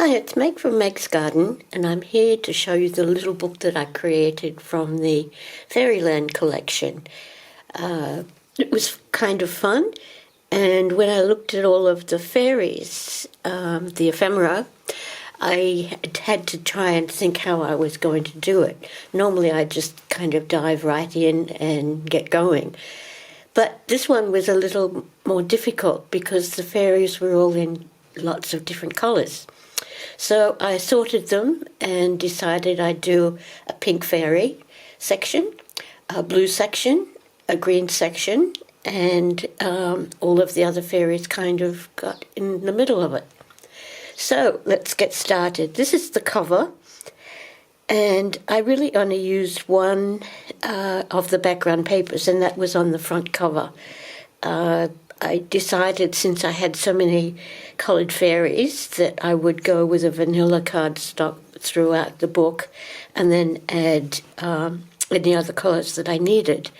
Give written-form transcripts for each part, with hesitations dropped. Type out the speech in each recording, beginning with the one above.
Hi, it's Meg from Meg's Garden, and I'm here to show you the little book that I created from the Fairyland collection. It was kind of fun, and when I looked at all of the fairies, the ephemera, I had to try and think how I was going to do it. Normally I just kind of dive right in and get going. But this one was a little more difficult because the fairies were all in lots of different colours. So I sorted them and decided I'd do a pink fairy section, a blue section, a green section, and all of the other fairies kind of got in the middle of it. So let's get started. This is the cover, and I really only used one of the background papers, and that was on the front cover. I decided, since I had so many coloured fairies, that I would go with a vanilla cardstock throughout the book and then add any other colours that I needed.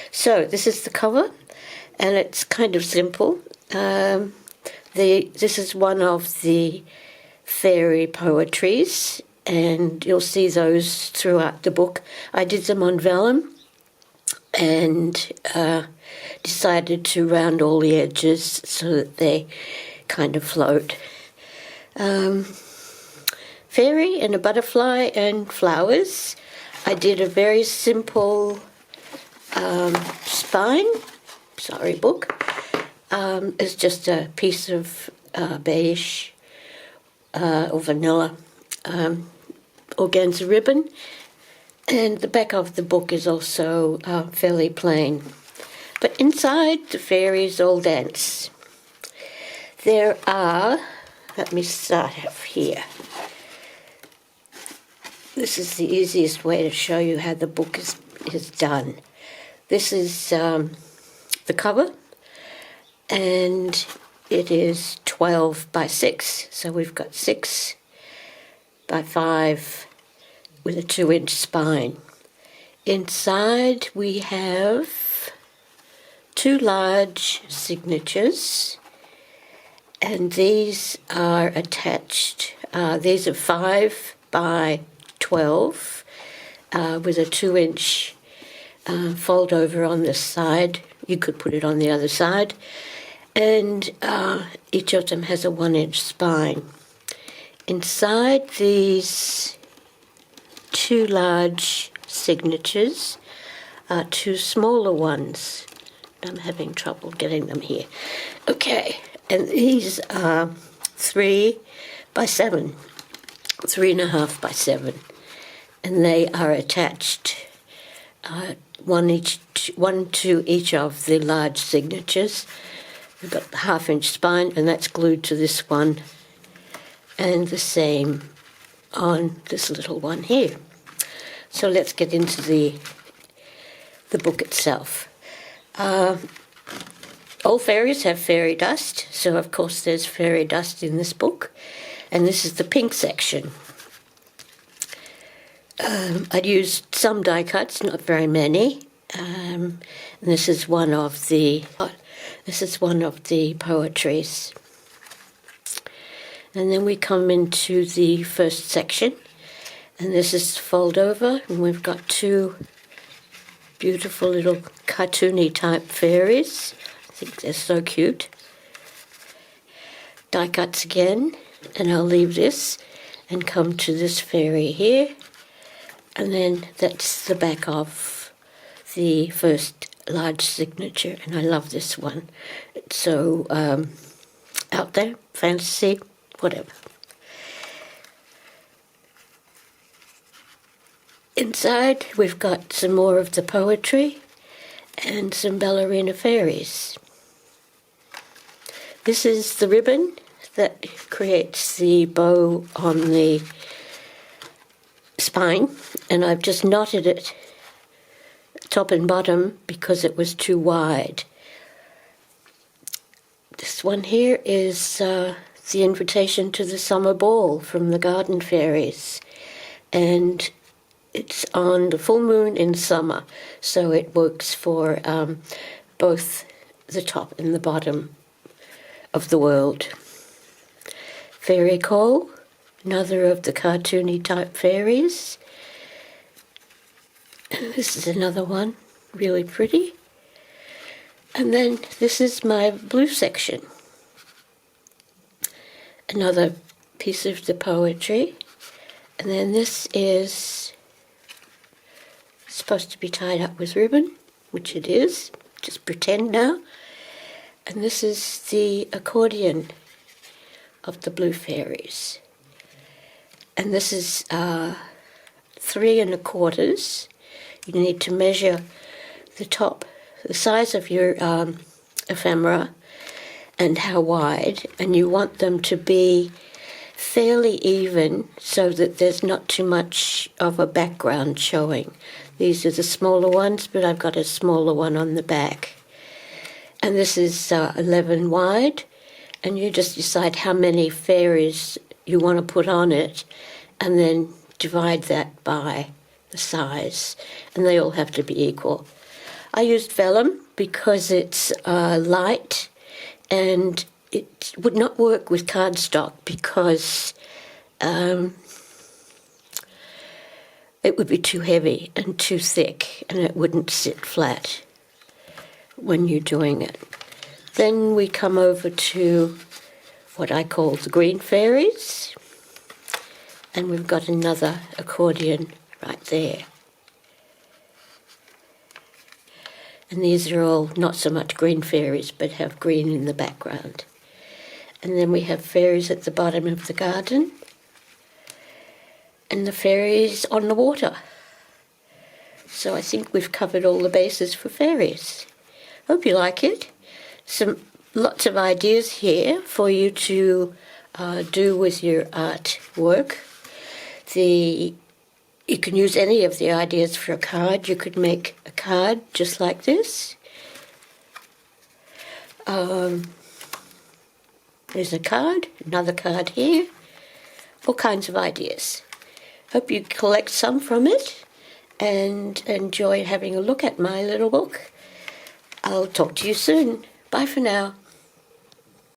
So this is the cover, and it's kind of simple. This is one of the fairy poetries, and you'll see those throughout the book. I did them on vellum and decided to round all the edges so that they kind of float. Fairy and a butterfly and flowers. I did a very simple spine, book. It's just a piece of beige or vanilla organza ribbon. And the back of the book is also fairly plain. But inside, the fairies all dance. There are, let me start off here. This is the easiest way to show you how the book is done. This is the cover, and it is 12 by 6. So we've got 6 by 5 with a 2-inch spine. Inside we have 2 large signatures, and these are attached. These are 5 by 12 with a 2-inch fold over on this side. You could put it on the other side, and each of them has a 1-inch spine. Inside these 2 large signatures are 2 smaller ones. I'm having trouble getting them here. Okay, and these are 3 by 7, 3.5 by 7, and they are attached, one to each of the large signatures. We've got the 1/2-inch spine, and that's glued to this one, and the same on this little one here. So let's get into the book itself. All fairies have fairy dust, so of course there's fairy dust in this book, and this is the pink section. I'd used some die cuts, not very many. And this is one of the poetries. And then we come into the first section, and this is fold over, and we've got 2 beautiful little cartoony type fairies. I think they're so cute. Die cuts again, and I'll leave this and come to this fairy here, and then that's the back of the first large signature, and I love this one. It's so out there, fantasy, whatever. Inside, we've got some more of the poetry and some ballerina fairies. This is the ribbon that creates the bow on the spine, and I've just knotted it top and bottom because it was too wide. This one here is the invitation to the summer ball from the garden fairies, and it's on the full moon in summer, so it works for both the top and the bottom of the world. Fairy call, another of the cartoony type fairies. This is another one, really pretty. And then this is my blue section. Another piece of the poetry. And then this is supposed to be tied up with ribbon, which it is. Just pretend now. And this is the accordion of the blue fairies. And this is 3 1/4. You need to measure the top, the size of your ephemera and how wide, and you want them to be fairly even so that there's not too much of a background showing. These are the smaller ones, but I've got a smaller one on the back. And this is 11 wide, and you just decide how many fairies you want to put on it, and then divide that by the size, and they all have to be equal. I used vellum because it's light, and it would not work with cardstock because it would be too heavy and too thick, and it wouldn't sit flat when you're doing it. Then we come over to what I call the Green Fairies, and we've got another accordion right there. And these are all not so much green fairies, but have green in the background. And then we have fairies at the bottom of the garden, and the fairies on the water. So I think we've covered all the bases for fairies. Hope you like it. Lots of ideas here for you to do with your artwork. You can use any of the ideas for a card. You could make a card just like this. There's a card, another card here, all kinds of ideas. Hope you collect some from it and enjoy having a look at my little book. I'll talk to you soon. Bye for now.